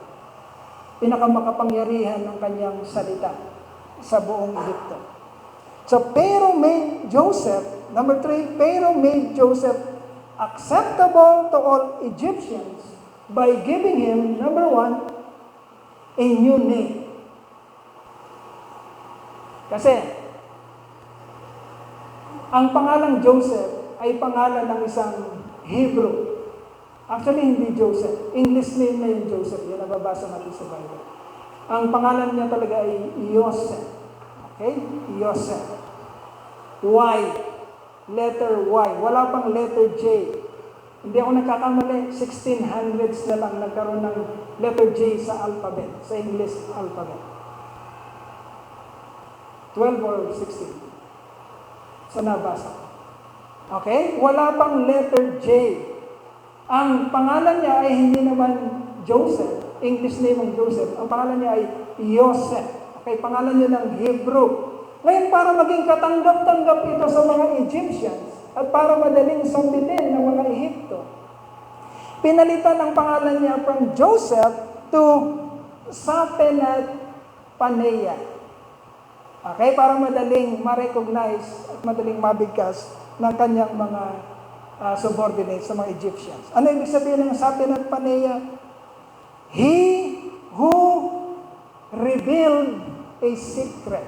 pinakamakapangyarihan ng kanyang salita sa buong Egypto. So, Pharaoh made Joseph, number 3, Pharaoh made Joseph acceptable to all Egyptians by giving him, number 1, a new name. Kasi, ang pangalang Joseph ay pangalan ng isang Hebrew. Actually, hindi Joseph. English name na yung Joseph. Yan nababasa natin sa Bible. Ang pangalan niya talaga ay Yosef. Okay? Yosef. Y. Letter Y. Wala pang letter J. Hindi ako nagkakamali. 1600s na lang nagkaroon ng letter J sa alphabet. Sa English alphabet. 12 or 16. Sa nabasa. Okay? Wala pang letter J. Ang pangalan niya ay hindi naman Joseph. English name ng Joseph. Ang pangalan niya ay Yosef. Okay? Pangalan niya ng Hebrew. Ngayon, para maging katanggap-tanggap ito sa mga Egyptians at para madaling sambitin ng mga Ehipto, pinalitan ang pangalan niya from Joseph to Zaphenath Paneah. Okay? Para madaling ma-recognize at madaling mabigkas ng kanyang mga subordinates sa mga Egyptians. Ano ibig sabihin ng Zaphenath Paneah? He who revealed a secret.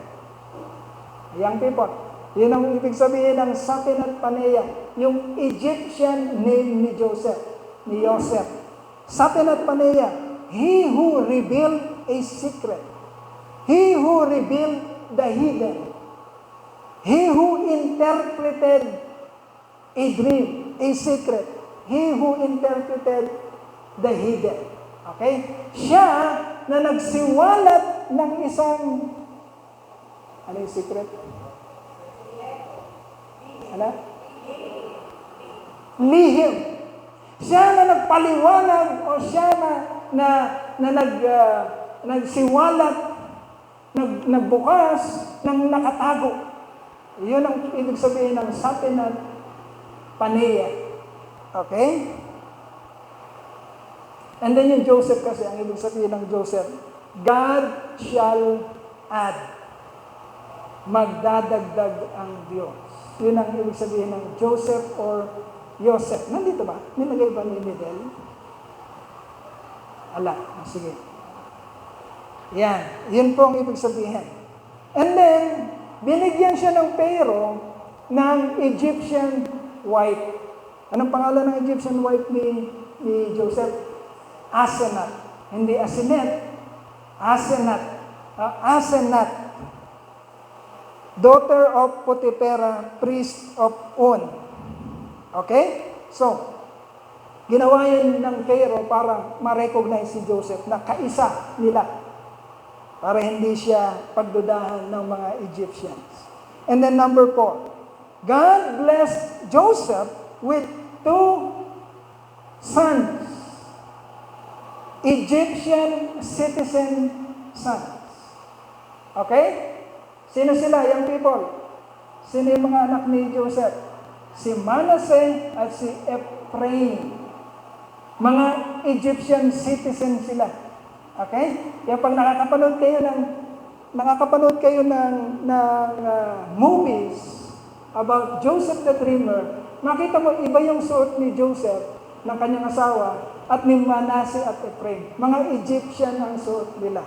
Young people, yun ang ibig sabihin ng Zaphenath Paneah, yung Egyptian name ni Joseph, ni Joseph. Zaphenath Paneah, he who revealed a secret. He who revealed the hidden. He who interpreted a dream, a secret. He who interpreted the hidden. Okay? Siya na nagsiwalat ng isang, ano yung secret? Ano? Lihim. Siya na nagpaliwanag o siya na nagsiwalat, nagbukas ng nakatago. Iyon ang ibig sabihin ng Zaphenath Paneah. Okay? And then yung Joseph kasi, ang ibig sabihin ng Joseph, God shall add. Magdadagdag ang Diyos. Yun ang ibig sabihin ng Joseph or Yosef. Nandito ba? Nilagay ba ni Midel? Ala, sige. Yan. Yun po ang ibig sabihin. And then, binigyan siya ng Pharaoh ng Egyptian wife. Anong pangalan ng Egyptian wife ni Joseph? Asenath. Hindi Asenath. Asenath. Asenath. Daughter of Potiphera, priest of On. Okay? So, ginawa yun ng Pharaoh para ma-recognize si Joseph na kaisa nila. Para hindi siya pagdudahan ng mga Egyptians. And then number 4. God blessed Joseph with 2 sons. Egyptian citizen sons. Okay? Sino sila, young people? Sino yung mga anak ni Joseph? Si Manasseh at si Ephraim. Mga Egyptian citizen sila. Okay? Kaya pag nakakapanood kayo ng movies about Joseph the Dreamer, makita mo iba yung suot ni Joseph ng kanyang asawa at ni Manasseh at Ephraim. Mga Egyptian ang suot nila.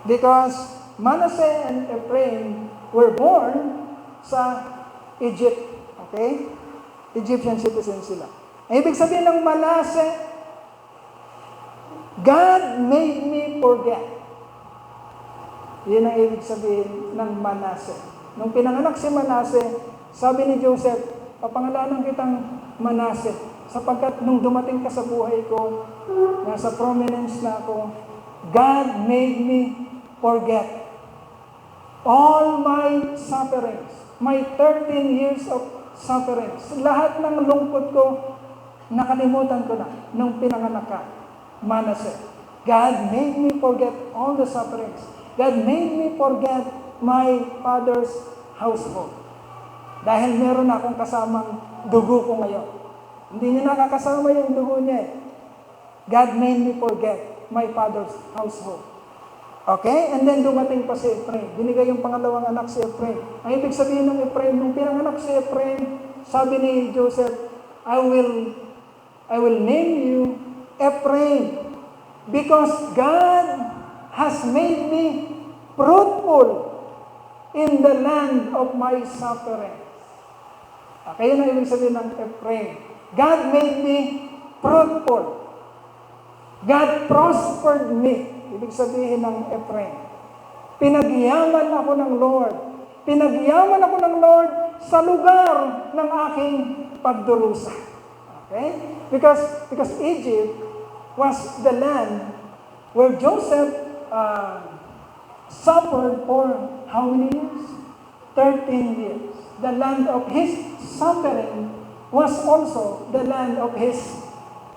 Because Manasseh and Ephraim were born sa Egypt. Okay? Egyptian citizens sila. Ang ibig sabihin ng Manasseh, God made me forget. Yun ang ibig sabihin ng Manasseh. Nung pinanganak si Manasseh, sabi ni Joseph, papangalanan kitang Manasseh, sapagkat nung dumating ka sa buhay ko, nasa prominence na ako, God made me forget all my sufferings, my 13 years of sufferings. Lahat ng lungkot ko, nakalimutan ko na nung pinanganak ka, Manasseh. God made me forget all the sufferings. God made me forget my father's household. Dahil meron akong kasamang dugo ko ngayon. Hindi niya nakakasama yung dugo niya eh. God made me forget my father's household. Okay? And then dumating pa si Ephraim. Binigay yung pangalawang anak si Ephraim. Ang ibig sabihin ng Ephraim, nung pinanganak si Ephraim, sabi ni Joseph, I will name you Ephraim because God has made me fruitful in the land of my suffering. Okay, yun ang ibig sabihin ng Ephraim. God made me fruitful. God prospered me. Ibig sabihin ng Ephraim. Pinagyaman ako ng Lord. Pinagyaman ako ng Lord sa lugar ng aking pagdurusa. Okay? Because Egypt was the land where Joseph suffered for how many years? 13 years. The land of his suffering was also the land of his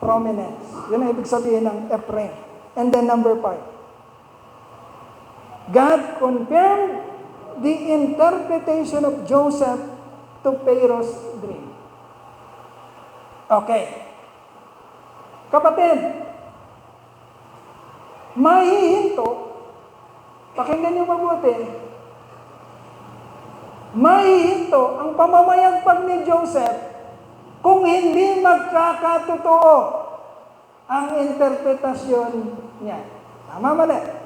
prominence. Yun ang ibig sabihin ng Ephraim. And then number 5. God confirmed the interpretation of Joseph to Pharaoh's dream. Okay. Kapatid, mahihinto, pakinggan niyo mabuti, mahihinto ang pamamayagpag ni Joseph kung hindi magkakatotoo ang interpretasyon niya. Tama mali?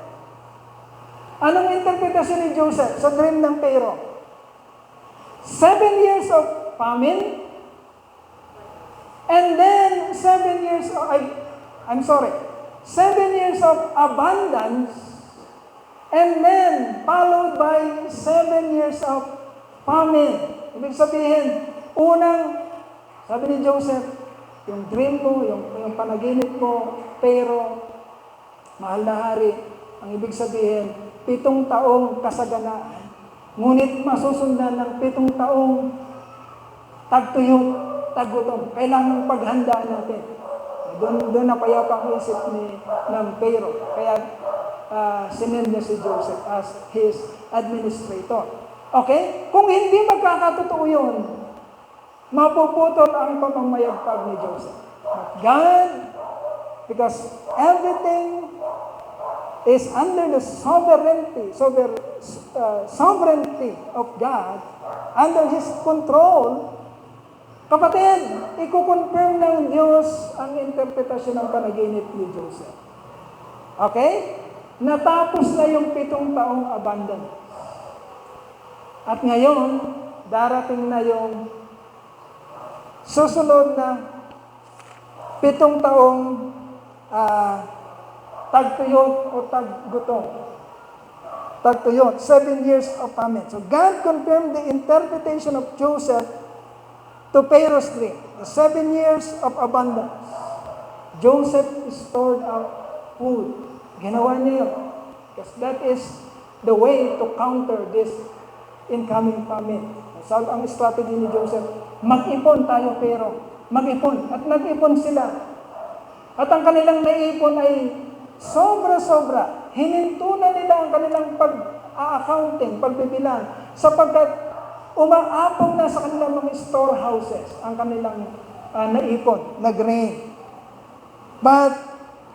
Anong interpretasyon ni Joseph sa dream ng Pharaoh? 7 years of famine, and then 7 years of, 7 years of abundance, and then followed by 7 years of famine. Ibig sabihin, sabi ni Joseph, yung dream mo, yung panaginip mo, pero mahal na hari, ang ibig sabihin, 7 taong kasaganaan. Ngunit masusundan ng 7 taong tagtuyot, tagutom. Kailangan paghandaan natin. Doon napayapa ang isip ng Pharaoh. Kaya sinend niya si Joseph as his administrator. Okay? Kung hindi magkakatotoo yun, mapuputol ang pamamayagpag ni Joseph. But God, because everything is under the sovereignty of God, under His control, kapatid, iko-confirm ng Diyos ang interpretasyon ng panaginip ni Joseph. Okay? Natapos na yung 7 taong abandon. At ngayon, darating na yung susunod na 7 taong tagtuyot o taggutom. Tagtuyot, 7 years of famine. So God confirmed the interpretation of Joseph to Pharaoh's dream. The 7 years of abundance. Joseph stored up food. Ginawa niya yun. Because that is the way to counter this incoming famine. So ang strategy ni Joseph, mag-ipon tayo pero. Mag-ipon. At nag-ipon sila. At ang kanilang naipon ay sobra-sobra. Hininto na nila ang kanilang pag-accounting, pagbibilang, sapagkat umaapong na sa kanilang mga storehouses ang kanilang naipon, na grain. But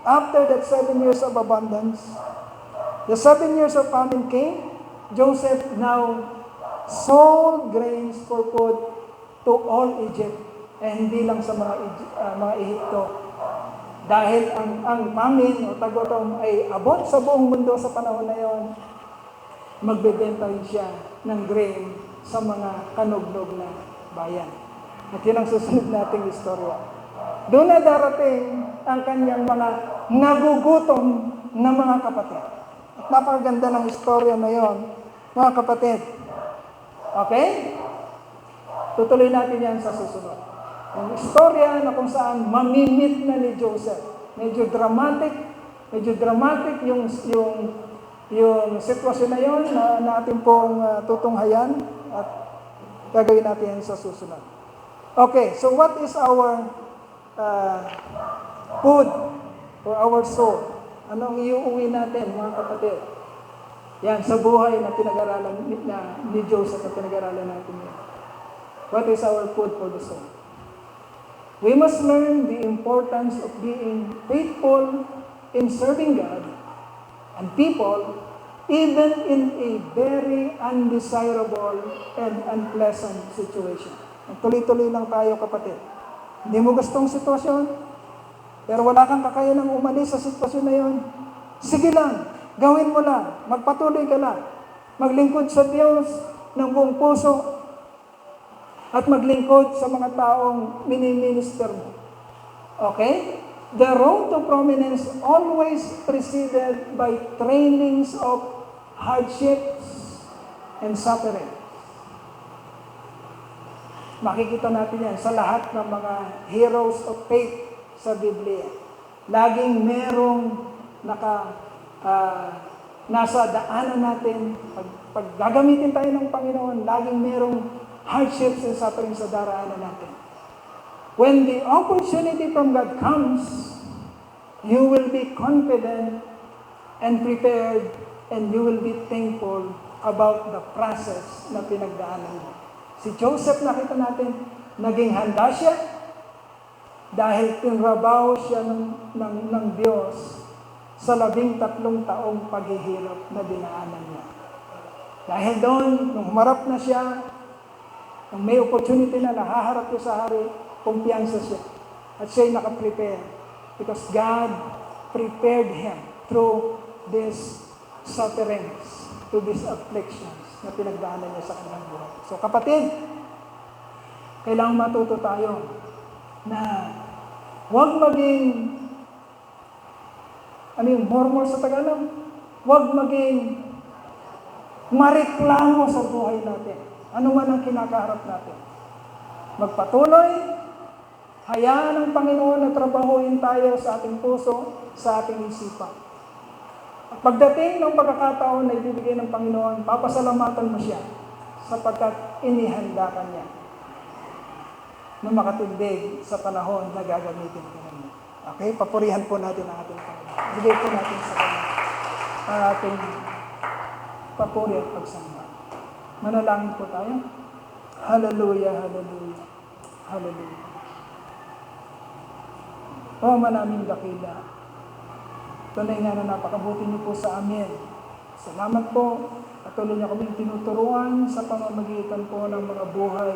after that 7 years of abundance, the 7 years of famine came. Joseph now sold grains for food to all Egypt, and hindi lang sa mga Ehipto. Dahil ang famine o tagutom ay abot sa buong mundo sa panahon na yon, magbebenta rin siya ng grain sa mga kanugnog na bayan. At yun ang susunod nating istorya. Doon na darating ang kanyang mga nagugutom na mga kapatid. At napakaganda ng istorya na yon, mga kapatid. Okay? Tutuloy natin yan sa susunod. Yung istorya na kung saan mamimit na ni Joseph. Medyo dramatic yung sitwasyon na yon na natin pong tutunghayan at gagawin natin yan sa susunod. Okay, so what is our food for our soul? Ano ang iuuwi natin, mga kapatid? Yan, sa buhay na pinag-aralan ni Joseph na pinag-aralan natin yan. What is our food for the soul? We must learn the importance of being faithful in serving God and people, even in a very undesirable and unpleasant situation. Tuloy-tuloy lang tayo, kapatid. Hindi mo gustong sitwasyon, pero wala kang kakayanang umalis sa sitwasyon na yun. Sige lang, gawin mo lang, magpatuloy ka lang. Maglingkod sa Diyos ng buong puso at maglingkod sa mga taong miniminister mo. Okay? The road to prominence always preceded by trainings of hardships and suffering. Makikita natin yan sa lahat ng mga heroes of faith sa Biblia. Laging merong nasa daanan natin. Pag gagamitin tayo ng Panginoon, laging merong hardships and suffering sa daraanan natin. When the opportunity from God comes, you will be confident and prepared, and you will be thankful about the process na pinagdaanan mo. Si Joseph, nakita natin, naging handa siya dahil tinrabaho siya ng Diyos sa 13 taong paghihirap na dinaanan niya. Dahil doon, nung humarap na siya, nung may opportunity na nahaharap siya sa hari, kumpiyansa siya. At siya'y nakaprepare. Because God prepared him through these sufferings, through these afflictions na pinagdaanan niya sa kanyang buhay. So kapatid, kailangang matuto tayo na huwag maging, murmur sa Tagalog? Huwag maging mareklamo sa buhay natin. Ano man ang kinakaharap natin. Magpatuloy, hayaan ng Panginoon na trabahuin tayo sa ating puso, sa ating isipan. At pagdating ng pagkakataon na ibibigay ng Panginoon, papasalamatan mo siya sapagkat inihanda ka niya na makatindig sa panahon na gagamitin ka niya. Okay? Papurihan po natin ang ating Panginoon. Bigay po natin sa Kanya ang ating papuri at pagsamba. Manalangin po tayo. Hallelujah, hallelujah, hallelujah. O manaming dakila, tunay nga na napakabuti niyo po sa amin. Salamat po. Patuloy niyo kaming tinuturuan sa pamamagitan po ng mga buhay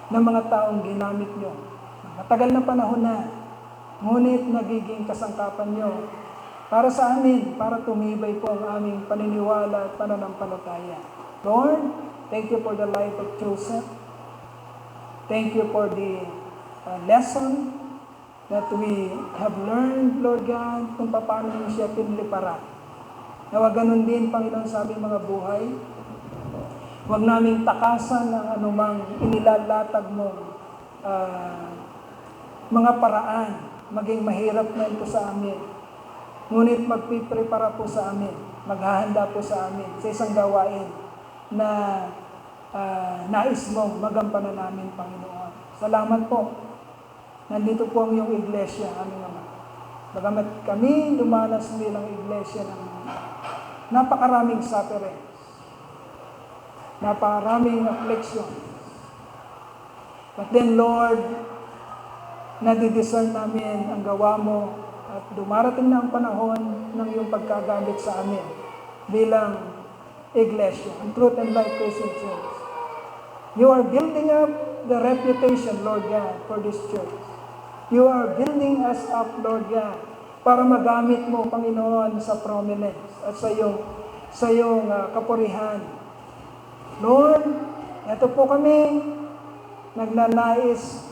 ng mga taong ginamit niyo. Matagal na panahon na, ngunit nagiging kasangkapan niyo para sa amin, para tumibay po ang aming paniniwala at pananampalataya. Lord, thank you for the life of Joseph. Thank you for the lesson that we have learned, Lord God, kung paano mo siya pinliparan. Nawa ganun din, Panginoon, sa aming mga buhay. Huwag naming takasan ang anumang inilalatag mo mga paraan, maging mahirap na ito sa amin. Ngunit magpiprepara po sa amin, maghahanda po sa amin sa isang gawain na nais mong magampanan namin, Panginoon. Salamat po. Nandito po ang iyong iglesia, aming Ama. Bagamat kami dumanas bilang iglesia ng napakaraming suffering, napakaraming affliction. But then, Lord, nadidiscern namin ang gawa mo at dumarating na ang panahon ng iyong pagkagamit sa amin bilang iglesia, ang Truth and Life Christian Church. You are building up the reputation, Lord God, for this church. You are building us up, Lord God, para magamit mo, Panginoon, sa prominence at sa iyong kapurihan. Lord, ito po kami nagnanais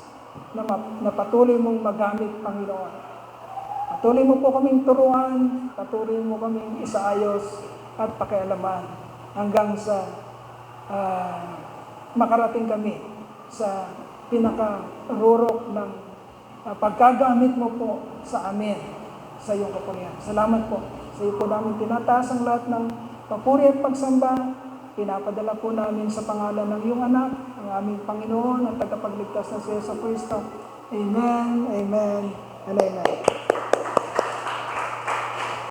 na patuloy mong magamit, Panginoon. Patuloy mo po kaming turuan, patuloy mo kaming isaayos at pakialaman hanggang sa makarating kami sa pinaka-rurok ng pagkagamit mo po sa amin, sa iyong kapurihan. Salamat po. Sa iyo po namin tinataas ang lahat ng papuri at pagsamba. Pinapadala po namin sa pangalan ng iyong anak, ang aming Panginoon, ang tagapagligtas na si Jesu Cristo. Amen, amen, and amen.